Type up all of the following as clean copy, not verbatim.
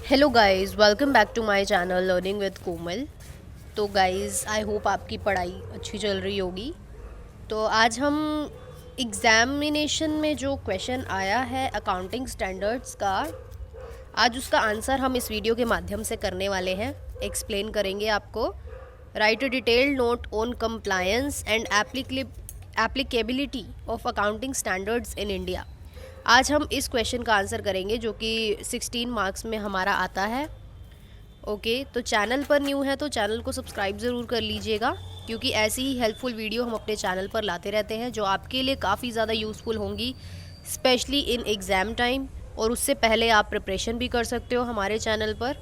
Hello guys, welcome back to my channel learning with Komal. तो guys, I hope आपकी पढ़ाई अच्छी चल रही होगी। तो आज हम एग्ज़ामिनेशन में जो क्वेश्चन आया है अकाउंटिंग स्टैंडर्ड्स का, आज उसका आंसर हम इस वीडियो के माध्यम से करने वाले हैं। एक्सप्लेन करेंगे आपको। Right a detailed note on compliance and applicability of accounting standards in India. आज हम इस क्वेश्चन का आंसर करेंगे जो कि 16 मार्क्स में हमारा आता है। ओके, तो चैनल पर न्यू है तो चैनल को सब्सक्राइब ज़रूर कर लीजिएगा, क्योंकि ऐसी ही हेल्पफुल वीडियो हम अपने चैनल पर लाते रहते हैं जो आपके लिए काफ़ी ज़्यादा यूज़फुल होंगी, स्पेशली इन एग्ज़ाम टाइम। और उससे पहले आप प्रिपरेशन भी कर सकते हो हमारे चैनल पर।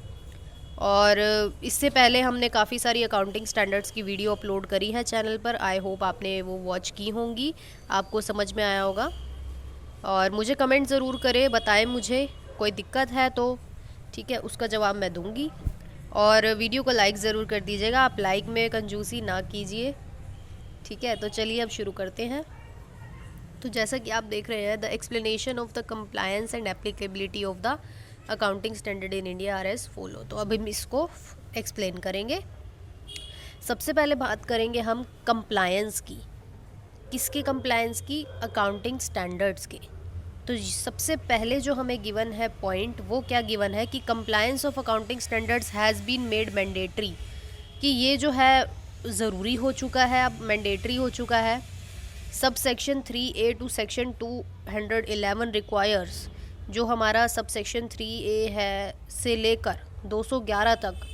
और इससे पहले हमने काफ़ी सारी अकाउंटिंग स्टैंडर्ड्स की वीडियो अपलोड करी है चैनल पर। आई होप आपने वो वॉच की होंगी, आपको समझ में आया होगा। और मुझे कमेंट ज़रूर करें, बताएं मुझे कोई दिक्कत है तो ठीक है, उसका जवाब मैं दूंगी। और वीडियो को लाइक ज़रूर कर दीजिएगा, आप लाइक में कंजूसी ना कीजिए, ठीक है। तो चलिए अब शुरू करते हैं। तो जैसा कि आप देख रहे हैं, the explanation of the compliance and applicability of the accounting standard in India are as follow. तो अब हम इसको एक्सप्लेन करेंगे। सबसे पहले बात करेंगे हम कंप्लायंस की। किसके कंप्लायंस की? अकाउंटिंग स्टैंडर्ड्स के। तो सबसे पहले जो हमें गिवन है पॉइंट, वो क्या गिवन है कि compliance of accounting standards has been made mandatory, कि ये जो है ज़रूरी हो चुका है, अब मैंडेटरी हो चुका है। Sub section 3A to section 211 requires, जो हमारा सब सेक्शन 3A है से लेकर 211 तक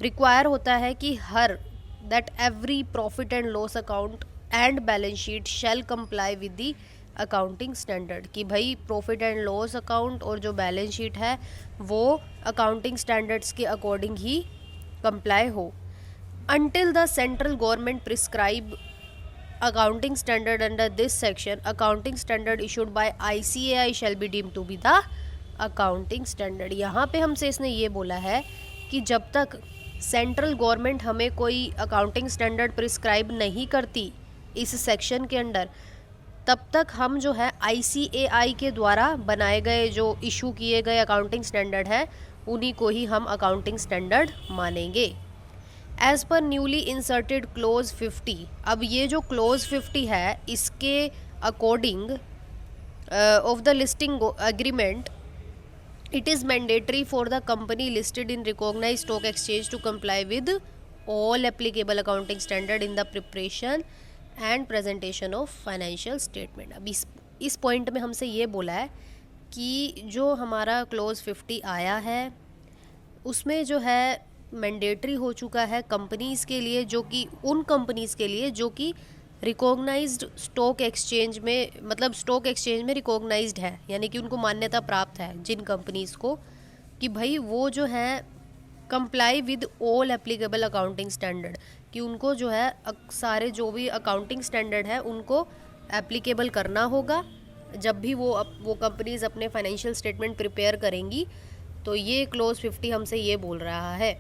रिक्वायर होता है कि her that every profit and loss account and balance sheet shell comply with the accounting standard, कि भाई प्रॉफिट एंड लॉस अकाउंट और जो बैलेंस शीट है वो अकाउंटिंग स्टैंडर्ड्स के अकॉर्डिंग ही कंप्लाई हो। Until the central government prescribe accounting standard under this section, accounting standard issued by ICAI shall be deemed to be the accounting standard. यहाँ पे हमसे इसने ये बोला है कि जब तक सेंट्रल गवर्नमेंट हमें कोई अकाउंटिंग स्टैंडर्ड प्रिस्क्राइब नहीं करती इस सेक्शन के अंडर, तब तक हम जो है ICAI के द्वारा बनाए गए जो इशू किए गए अकाउंटिंग स्टैंडर्ड है उन्हीं को ही हम अकाउंटिंग स्टैंडर्ड मानेंगे। As per newly inserted clause 50, अब ये जो क्लोज 50 है इसके according of the listing agreement, it is mandatory for the company listed in recognized stock exchange to comply with all applicable accounting standard in the preparation and presentation of financial statement। अब इस point में हमसे ये बोला है कि जो हमारा क्लोज 50 आया है उसमें जो है मैंडेटरी हो चुका है कंपनीज़ के लिए, जो कि उन कंपनीज़ के लिए जो कि रिकॉग्नाइज्ड स्टॉक एक्सचेंज में, मतलब स्टॉक एक्सचेंज में रिकॉग्नाइज्ड है, यानी कि उनको मान्यता प्राप्त है जिन कंपनीज़ को, कि भाई वो जो है comply with all applicable accounting standard, कि उनको जो है सारे जो भी अकाउंटिंग स्टैंडर्ड है उनको एप्लीकेबल करना होगा जब भी वो कंपनीज़ अपने फाइनेंशियल स्टेटमेंट प्रिपेयर करेंगी। तो ये क्लोज 50 हमसे ये बोल रहा है।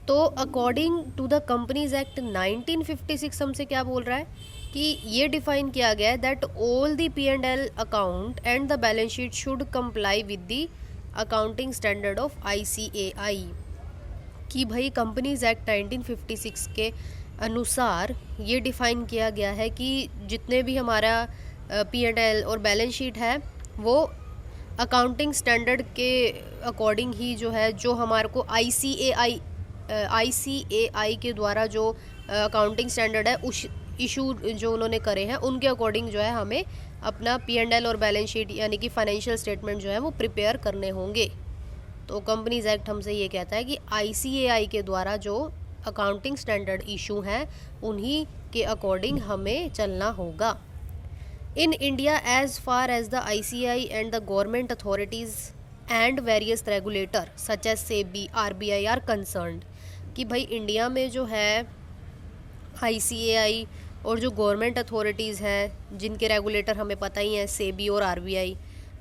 तो according to the companies act 1956 हमसे क्या बोल रहा है कि ये डिफाइन किया गया है that all the P&L account and the balance sheet should comply with the accounting standard of ICAI, कि भाई कंपनीज एक्ट 1956 के अनुसार ये डिफाइन किया गया है कि जितने भी हमारा P&L और बैलेंस शीट है वो अकाउंटिंग स्टैंडर्ड के अकॉर्डिंग ही जो है, जो हमारे को ICAI के द्वारा जो अकाउंटिंग स्टैंडर्ड है उस इशू जो उन्होंने करे हैं उनके अकॉर्डिंग जो है हमें अपना P&L और बैलेंस शीट यानी कि फाइनेंशियल स्टेटमेंट जो है वो प्रिपेयर करने होंगे। तो कंपनीज एक्ट हमसे ये कहता है कि ICAI के द्वारा जो अकाउंटिंग स्टैंडर्ड इशू हैं उन्हीं के अकॉर्डिंग हमें चलना होगा। In India, as far as the ICAI and the government authorities and various regulator such as SEBI, RBI are concerned, कि भाई इंडिया में जो है ICAI और जो गवर्नमेंट अथॉरिटीज़ हैं जिनके रेगुलेटर हमें पता ही हैं, SEBI और RBI,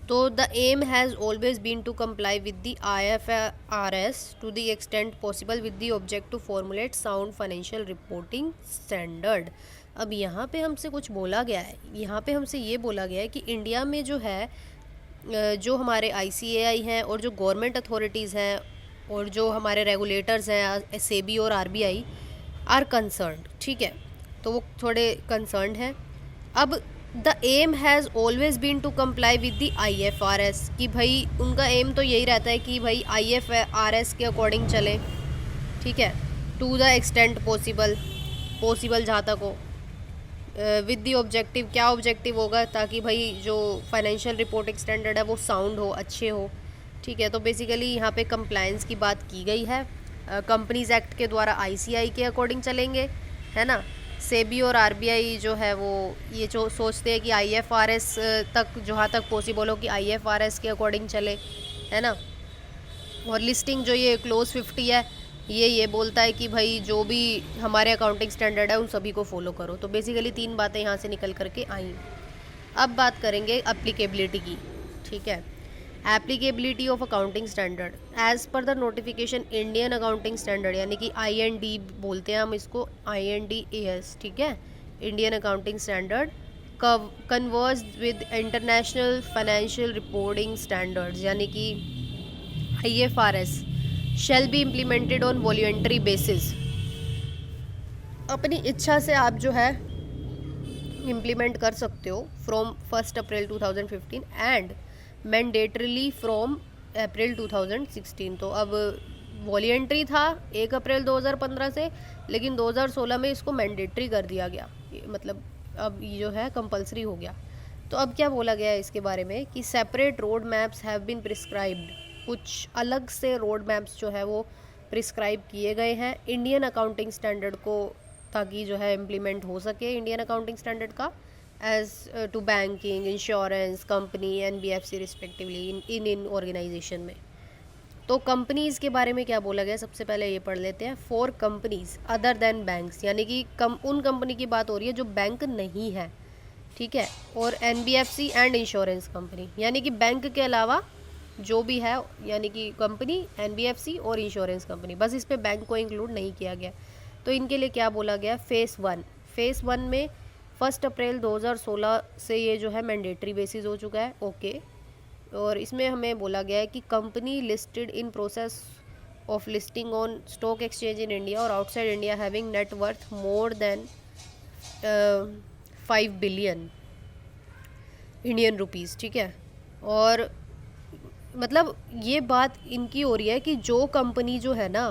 तो the aim has always been to comply with the IFRS to the extent possible with the object to formulate sound financial reporting standard. अब यहाँ पे हमसे कुछ बोला गया है, यहाँ पे हमसे ये बोला गया है कि इंडिया में जो है जो हमारे ICAI हैं और जो गवर्नमेंट अथॉरिटीज़ हैं और जो हमारे रेगुलेटर्स हैं सेबी और RBI आर कंसर्न्ड, ठीक है, तो वो थोड़े कंसर्न्ड हैं। अब the aim has always been to comply with the IFRS, कि भाई उनका एम तो यही रहता है कि भाई IFRS के अकॉर्डिंग चले, ठीक है, टू द एक्सटेंट पॉसिबल जहाँ तक हो, विद दी ऑब्जेक्टिव, क्या ऑब्जेक्टिव होगा, ताकि भाई जो फाइनेंशियल रिपोर्टिंग स्टैंडर्ड है वो साउंड हो, अच्छे हो, ठीक है। तो बेसिकली यहाँ पे कंप्लायंस की बात की गई है। कंपनीज एक्ट के द्वारा ICAI के अकॉर्डिंग चलेंगे, है ना। सेबी और RBI जो है वो ये जो सोचते हैं कि IFRS तक जहाँ तक पॉसिबल हो कि IFRS के अकॉर्डिंग चले, है ना। और लिस्टिंग जो ये क्लोज 50 है ये बोलता है कि भाई जो भी हमारे अकाउंटिंग स्टैंडर्ड है उन सभी को फॉलो करो। तो बेसिकली 3 बातें यहाँ से निकल करके आई। अब बात करेंगे एप्लीकेबिलिटी की, ठीक है। Applicability of accounting standard as per the notification Indian accounting standard, यानी कि IND बोलते हैं हम इसको, IND-AS, ठीक है, Indian accounting standard converge with international financial reporting standards, यानी कि IFRS shall be implemented on voluntary basis. अपनी इच्छा से आप जो है इम्प्लीमेंट कर सकते हो from 1 April 2015 and mandatorily from April 2016। तो अब वॉल्यूंटरी था 1 अप्रैल 2015 से, लेकिन 2016 में इसको मैंडेटरी कर दिया गया, मतलब अब ये जो है कंपलसरी हो गया। तो अब क्या बोला गया है इसके बारे में कि separate road maps have been prescribed, कुछ अलग से रोड मैप्स जो है वो प्रिस्क्राइब किए गए हैं इंडियन अकाउंटिंग स्टैंडर्ड को, ताकि जो है इम्प्लीमेंट हो सके इंडियन अकाउंटिंग स्टैंडर्ड का as to banking, insurance company, NBFC respectively in organization में। तो कंपनीज़ के बारे में क्या बोला गया, सबसे पहले ये पढ़ लेते हैं। For companies other than banks, यानी कि उन कंपनी की बात हो रही है जो बैंक नहीं है, ठीक है, और NBFC एंड इंश्योरेंस कंपनी, यानी कि बैंक के अलावा जो भी है, यानी कि कंपनी, NBFC और इंश्योरेंस कंपनी, बस इस पे बैंक को इंक्लूड नहीं किया गया। तो इनके लिए क्या बोला गया, फेस वन में 1 अप्रैल 2016 से ये जो है मैंडेटरी बेसिस हो चुका है, ओके। और इसमें हमें बोला गया है कि company listed in process of listing on stock exchange in India और outside India having net worth more than 5 billion Indian rupees, ठीक है। और मतलब ये बात इनकी हो रही है कि जो कंपनी जो है ना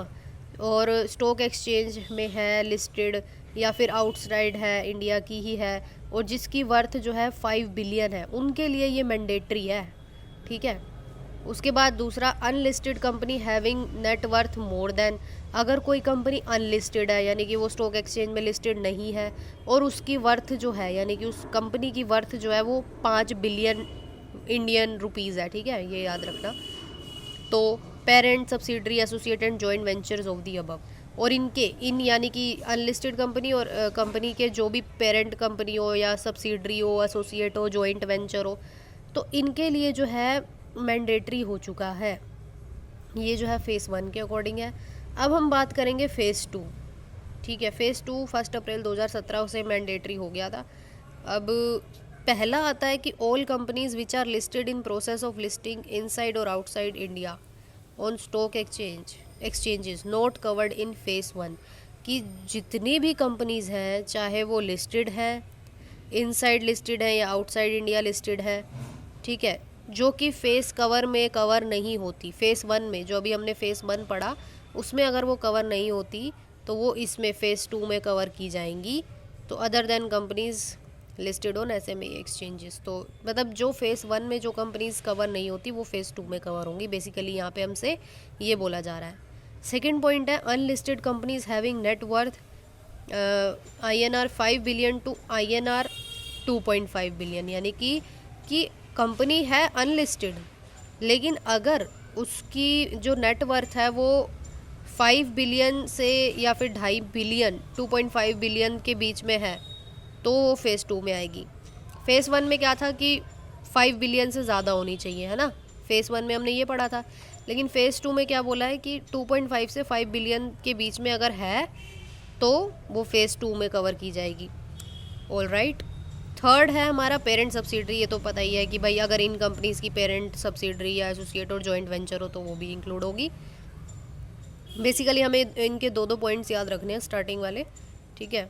और स्टॉक एक्सचेंज में है लिस्टेड या फिर आउटसाइड है इंडिया की ही है और जिसकी वर्थ जो है 5 बिलियन है, उनके लिए ये मैंडेटरी है, ठीक है। उसके बाद दूसरा, unlisted company having net worth more then, अगर कोई कंपनी अनलिस्टेड है यानी कि वो स्टॉक एक्सचेंज में लिस्टेड नहीं है और उसकी वर्थ जो है यानी कि उस कंपनी की वर्थ जो है वो 5 बिलियन इंडियन रुपीज़ है, ठीक है, ये याद रखना। तो parent, subsidiary, associate and joint ventures of the above, और इन यानी कि अनलिस्टेड कंपनी और कंपनी के जो भी पेरेंट कंपनी हो या सब्सिडरी हो, एसोसिएट हो, जॉइंट वेंचर हो, तो इनके लिए जो है मैंडेटरी हो चुका है। ये जो है फेज़ 1 के अकॉर्डिंग है। अब हम बात करेंगे फेज़ 2, ठीक है। फेज़ 2 1 अप्रैल 2017 से मैंडेटरी हो गया था। अब पहला आता है कि all companies which are listed in process of listing inside और outside India on stock exchanges not covered in phase 1, कि जितनी भी कंपनीज़ हैं चाहे वो लिस्टेड हैं, इनसाइड लिस्टेड है या आउटसाइड इंडिया लिस्टेड है, ठीक है, जो कि फेस कवर में कवर नहीं होती, फेज़ 1 में जो अभी हमने फेज़ 1 पढ़ा उसमें अगर वो कवर नहीं होती तो वो इसमें फेज़ 2 में कवर की जाएंगी। तो other than companies listed on SMA exchanges, तो मतलब जो फेज़ 1 में जो कंपनीज़ कवर नहीं होती वो फेज़ 2 में कवर होंगी, बेसिकली यहाँ पे हमसे ये बोला जा रहा है। सेकेंड पॉइंट है unlisted companies having net worth INR 5 billion to INR 2.5 billion, यानी कि कंपनी है अनलिस्टेड लेकिन अगर उसकी जो नेट वर्थ है वो 5 बिलियन से या फिर 2.5 बिलियन 2.5 बिलियन के बीच में है तो वो फेज़ 2 में आएगी। फेज़ 1 में क्या था कि 5 बिलियन से ज़्यादा होनी चाहिए, है ना, फेज़ 1 में हमने ये पढ़ा था। लेकिन फेज़ 2 में क्या बोला है कि 2.5 से 5 बिलियन के बीच में अगर है तो वो फेज़ 2 में कवर की जाएगी। All right. थर्ड है हमारा पेरेंट सब्सिडरी। ये तो पता ही है कि भाई अगर इन कंपनीज़ की पेरेंट सब्सिडरी या एसोसिएट और जॉइंट वेंचर हो तो वो भी इंक्लूड होगी। बेसिकली हमें इनके दो पॉइंट्स याद रखने हैं स्टार्टिंग वाले, ठीक है।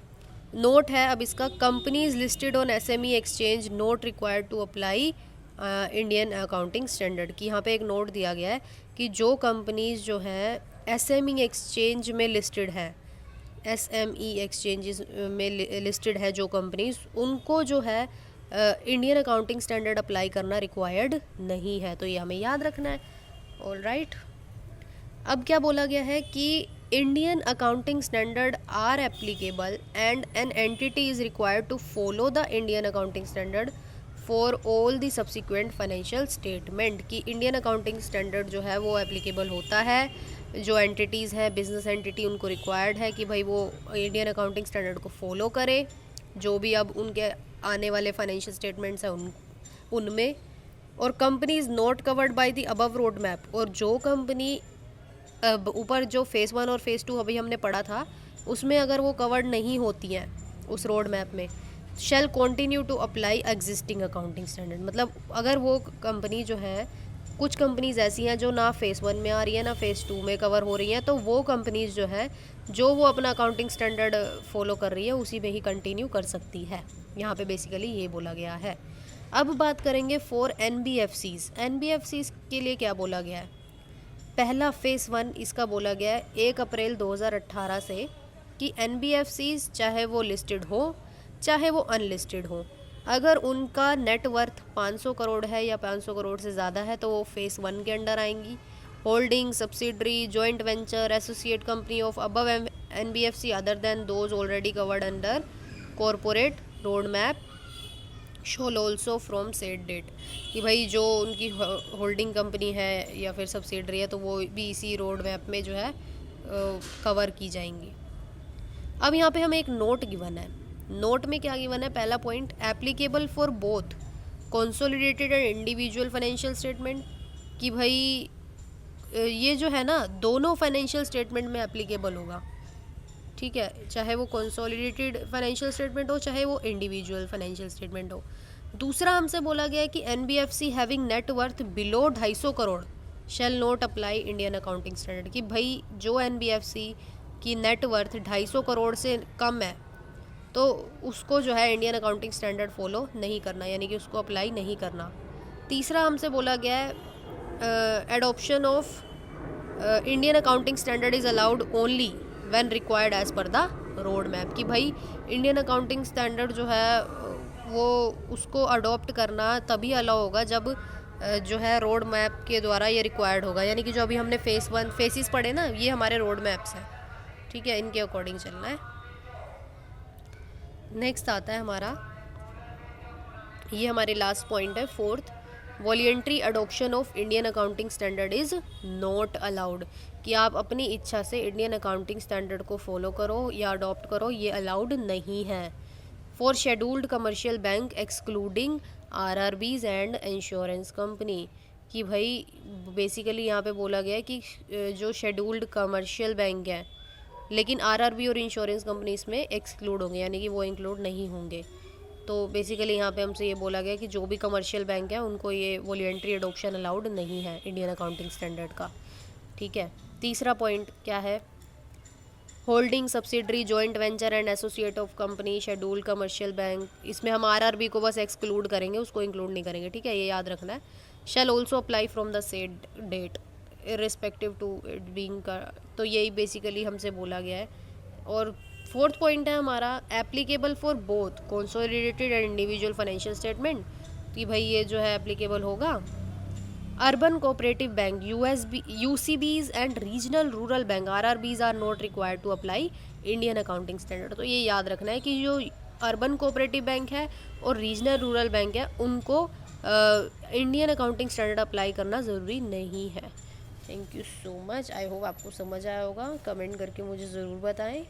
नोट है अब इसका, companies listed on SME exchange not required to apply Indian accounting standard की। यहाँ पे एक नोट दिया गया है कि जो कंपनीज जो है एसएमई एक्सचेंज में लिस्टेड है, एसएमई एक्सचेंजेस में लिस्टेड है जो कंपनीज, उनको जो है इंडियन अकाउंटिंग स्टैंडर्ड अप्लाई करना रिक्वायर्ड नहीं है। तो ये हमें याद रखना है। ऑल राइट, अब क्या बोला गया है कि Indian accounting standard are applicable and an entity is required to follow the Indian accounting standard for all the subsequent financial statement. कि इंडियन अकाउंटिंग स्टैंडर्ड जो है वो एप्लीकेबल होता है, जो एंटिटीज़ हैं बिजनेस एंटिटी उनको रिक्वायर्ड है कि भाई वो इंडियन अकाउंटिंग स्टैंडर्ड को फॉलो करे, जो भी अब उनके आने वाले फाइनेंशियल स्टेटमेंट्स हैं उनमें। और companies not covered by the above road map, और जो कंपनी ऊपर जो फेज़ 1 और फेज़ 2 अभी हमने पढ़ा था उसमें अगर वो कवर्ड नहीं होती हैं उस रोड मैप में, shall continue to apply existing accounting standard. मतलब अगर वो कंपनी जो है, कुछ कंपनीज ऐसी हैं जो ना फेज़ 1 में आ रही है ना फेज़ 2 में कवर हो रही हैं, तो वो कंपनीज जो है जो वो अपना अकाउंटिंग स्टैंडर्ड फॉलो कर रही है उसी में ही कंटिन्यू कर सकती है। यहाँ पे बेसिकली ये बोला गया है। अब बात करेंगे फॉर एनबीएफसीज। एनबीएफसीज के लिए क्या बोला गया है? पहला फेज़ 1 इसका बोला गया है 1 अप्रैल 2018 से कि एनबीएफसीज चाहे वो लिस्टेड हो चाहे वो अनलिस्टेड हो, अगर उनका नेटवर्थ 500 करोड़ है या 500 करोड़ से ज़्यादा है तो वो फेज़ 1 के अंडर आएंगी। Holding, subsidiary, joint venture, associate company of above NBFC other than those already covered under corporate road map shall also from said date. कि भाई जो उनकी होल्डिंग कंपनी है या फिर सब्सिडरी है तो वो भी इसी रोड मैप में जो है कवर की जाएंगी। अब यहाँ पे हमें एक नोट गिवन है। नोट में क्या गिवन है? पहला point, applicable for both consolidated and individual financial statement. कि भाई ये जो है ना दोनों फाइनेंशियल स्टेटमेंट में एप्लीकेबल होगा, ठीक है, चाहे वो कंसोलिडेटेड फाइनेंशियल स्टेटमेंट हो चाहे वो इंडिविजुअल फाइनेंशियल स्टेटमेंट हो। दूसरा हमसे बोला गया है कि NBFC having net worth below 250 crore shall not apply Indian accounting standard. कि भाई जो एनबीएफसी की नेट वर्थ 250 करोड़ से कम है तो उसको जो है इंडियन अकाउंटिंग स्टैंडर्ड फॉलो नहीं करना, यानी कि उसको अप्लाई नहीं करना। तीसरा हमसे बोला गया है adoption of Indian accounting standard is allowed only when required as per the road map. कि भाई इंडियन अकाउंटिंग स्टैंडर्ड जो है वो उसको अडॉप्ट करना तभी अलाउ होगा जब जो है रोड मैप के द्वारा ये रिक्वायर्ड होगा। यानी कि जो अभी हमने फेज़ 1 फेसिस पढ़े ना, ये हमारे रोड मैप्स हैं, ठीक है, इनके अकॉर्डिंग चलना है। नेक्स्ट आता है हमारा, ये हमारे लास्ट पॉइंट है fourth, voluntary adoption of Indian accounting standard is not allowed. कि आप अपनी इच्छा से इंडियन अकाउंटिंग स्टैंडर्ड को फॉलो करो या अडॉप्ट करो, ये अलाउड नहीं है। For scheduled commercial bank excluding RRBs and insurance company. कि भाई बेसिकली यहाँ पे बोला गया है कि जो शेड्यूल्ड कमर्शियल बैंक है लेकिन आरआरबी और इंश्योरेंस कंपनी इसमें एक्सक्लूड होंगे, यानी कि वो इंक्लूड नहीं होंगे। तो बेसिकली यहाँ पे हमसे ये बोला गया कि जो भी कमर्शियल बैंक है उनको ये वॉलंटरी अडॉप्शन अलाउड नहीं है इंडियन अकाउंटिंग स्टैंडर्ड का, ठीक है। तीसरा पॉइंट क्या है? Holding, subsidiary, joint venture and associate of company, scheduled commercial bank, इसमें हम आरआरबी को बस एक्सक्लूड करेंगे, उसको इंक्लूड नहीं करेंगे, ठीक है, ये याद रखना है। Shall also apply from the said date irrespective to it being का, तो यही बेसिकली हमसे बोला गया है। और फोर्थ पॉइंट है हमारा applicable for both consolidated and individual financial statement. कि भाई ये जो है एप्लीकेबल होगा urban cooperative bank, UCBs and regional rural bank, RRBs are not required to apply Indian accounting standard. तो ये याद रखना है कि जो अर्बन कोऑपरेटिव बैंक है और रीजनल रूरल बैंक है उनको इंडियन अकाउंटिंग स्टैंडर्ड अप्लाई करना ज़रूरी नहीं है। Thank you so much, I hope आपको समझ आया होगा। कमेंट करके मुझे ज़रूर बताएं।